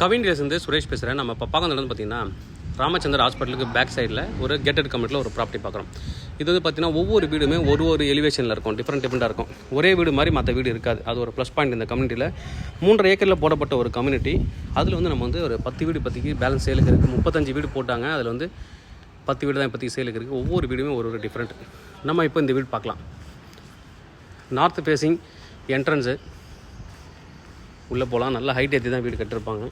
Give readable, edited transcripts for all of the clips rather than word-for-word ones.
கவின் வந்து சுரேஷ் பேசுகிறேன். நம்ம இப்போ பார்க்க நடந்து பார்த்தீங்கன்னா ராமச்சந்திர ஹாஸ்பிட்டலுக்கு பேக் சைடில் ஒரு கேட்டட் கம்யூனிட்டியில் ஒரு ப்ராப்பர்ட்டி பார்க்குறோம். இது வந்து பார்த்தீங்கன்னா ஒவ்வொரு வீடுமே ஒரு எலிவேஷனில் இருக்கும், டிஃப்ரெண்ட்டாக இருக்கும். ஒரே வீடு மாதிரி மற்ற வீடு இருக்காது. அது ஒரு ப்ளஸ் பாயிண்ட் இந்த கம்யூனிட்டியில். 3.5 ஏக்கரில் போடப்பட்ட ஒரு கம்யூனிட்டி. அதில் வந்து நம்ம வந்து ஒரு 10 வீடு பற்றிக்கு பேலன்ஸ் சேலுக்கு இருக்குது. 35 வீடு போட்டாங்க. அதில் வந்து 10 வீடு தான் இப்போதைக்கு சேலுக்கு இருக்குது. ஒவ்வொரு வீடுமே ஒரு டிஃப்ரெண்ட். நம்ம இப்போ இந்த வீடு பார்க்கலாம். நார்த் ஃபேஸிங் என்ட்ரன்ஸு உள்ளே போகலாம். நல்லா ஹைட் ஏற்றி தான் வீடு கட்டிருப்பாங்க.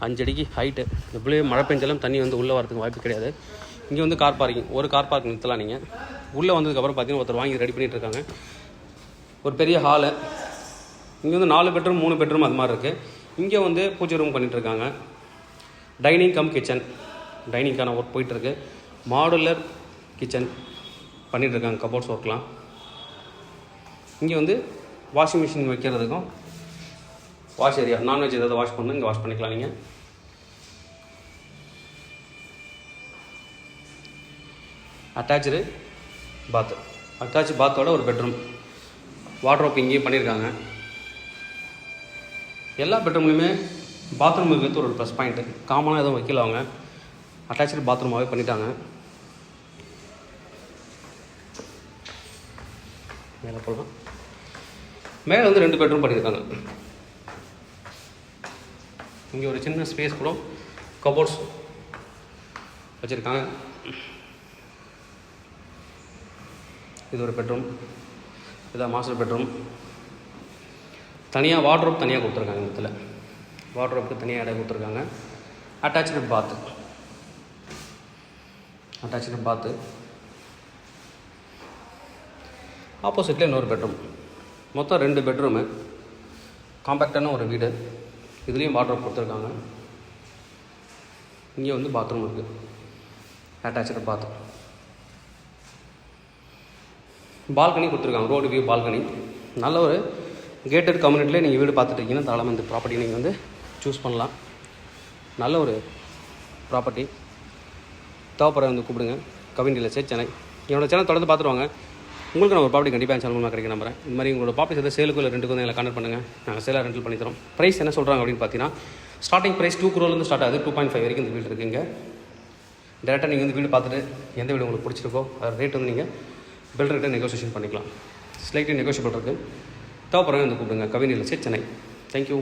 5 அடிக்கு ஹைட்டு. இப்படியே மழை பெஞ்சாலும் தண்ணி வந்து உள்ளே வரதுக்கு வாய்ப்பு கிடையாது. இங்கே வந்து கார் பார்க்கிங், ஒரு கார் பார்க் நிறுத்தலாம் நீங்கள். உள்ளே வந்ததுக்கப்புறம் பார்த்தீங்கன்னா ஒருத்தர் வாங்கி ரெடி பண்ணிகிட்டு இருக்காங்க. ஒரு பெரிய ஹாலு. இங்கே வந்து 4 பெட்ரூம் 3 பெட்ரூம் அது மாதிரி இருக்குது. இங்கே வந்து பூஜை ரூம் பண்ணிகிட்ருக்காங்க. டைனிங் கம் கிச்சன், டைனிங்கான ஒர்க் போயிட்டுருக்கு. மாடுலர் கிச்சன் பண்ணிகிட்ருக்காங்க, கபோர்ட்ஸ் ஒர்க்லாம். இங்கே வந்து வாஷிங் மிஷின் வைக்கிறதுக்கும் வாஷ் ஏரியா, நான்வெஜ் ஏதாவது வாஷ் பண்ணணும், இங்கே வாஷ் பண்ணிக்கலாம் நீங்கள். அட்டாச்சு பாத்து, அட்டாச் பாத்தோட ஒரு பெட்ரூம். வார்ட்ரோப் இங்கேயும் பண்ணியிருக்காங்க. எல்லா பெட்ரூம்லையுமே பாத்ரூம் இருக்கிறது ஒரு ப்ளஸ் பாயிண்ட்டு. காமனாக எதுவும் வைக்கல அவங்க, அட்டாச்சு பாத்ரூமாகவே பண்ணிட்டாங்க. மேலே போகலாம். மேலே வந்து 2 பெட்ரூம் பண்ணியிருக்காங்க. இங்கே ஒரு சின்ன ஸ்பேஸ் கூட கபோர்ட்ஸ் வச்சுருக்காங்க. இது ஒரு பெட்ரூம், இதான் மாஸ்டர் பெட்ரூம். தனியாக வார்ட்ரோப் தனியாக கொடுத்துருக்காங்க. இடத்துல வார்ட்ரோப்புக்கு தனியாக இடம் கொடுத்துருக்காங்க. அட்டாச்சு பாத்து, அட்டாச்சு பாத்து. ஆப்போசிட்டில் இன்னொரு பெட்ரூம். மொத்தம் 2 பெட்ரூமு. காம்பேக்டான ஒரு வீடு. இதுலேயும் வார்ட்ரோப் கொடுத்துருக்காங்க. இங்கே வந்து பாத்ரூம் இருக்குது, அட்டாச்சு பாத்ரூம். பால்கனி கொடுத்துருக்காங்க, ரோடு வியூ பால்கனி. நல்ல ஒரு கேட்டட் கம்யூனிட்டியில் நீங்கள் வீடு பார்த்துட்ருக்கீங்கன்னா தாராளமாக இந்த ப்ராப்பர்ட்டி நீங்கள் வந்து சூஸ் பண்ணலாம். நல்ல ஒரு ப்ராப்பர்ட்டி. தேவைப்படுற வந்து கூப்பிடுங்க. Kavin real estate Chennai. என்னோடய சேனல் தொடர்ந்து பார்த்துருவாங்க. உங்களுக்கு நான் ஒரு ப்ராப்பர்ட்டி கண்டிப்பாக என் சேனல் மூலமாக கிடைக்க நம்புறேன். இந்த மாதிரி உங்களோட ப்ராப்பர்ட்டி எதாவது சேலுக்கு இல்லை ரெண்டுக்கு வந்து எங்களை கான்டெக்ட் பண்ணுங்கள். நாங்கள் சேலாக ரெண்டல் பண்ணி தரோம். ப்ரைஸ் என்ன சொல்கிறாங்க அப்படின்னு பார்த்தீங்கன்னா, ஸ்டார்டிங் ப்ரைஸ் 2 crore ஸ்டார்ட் ஆகுது. 2.5 வரைக்கும் இந்த வீடு இருக்குங்க. டேரெக்டாக நீங்கள் வந்து வீடு பார்த்துட்டு எந்த வீடு உங்களுக்கு பிடிச்சிருக்கோ அது ரேட் வந்து நீங்கள் பில்டர்கிட்ட நெகோசியேஷன் பண்ணிக்கலாம். ஸ்லைட்லி நெகோஷியபிள் இருக்குது. தேவைப்படுறவங்க வந்து கூப்பிடுங்க. Kavin real estate Chennai. Thank you.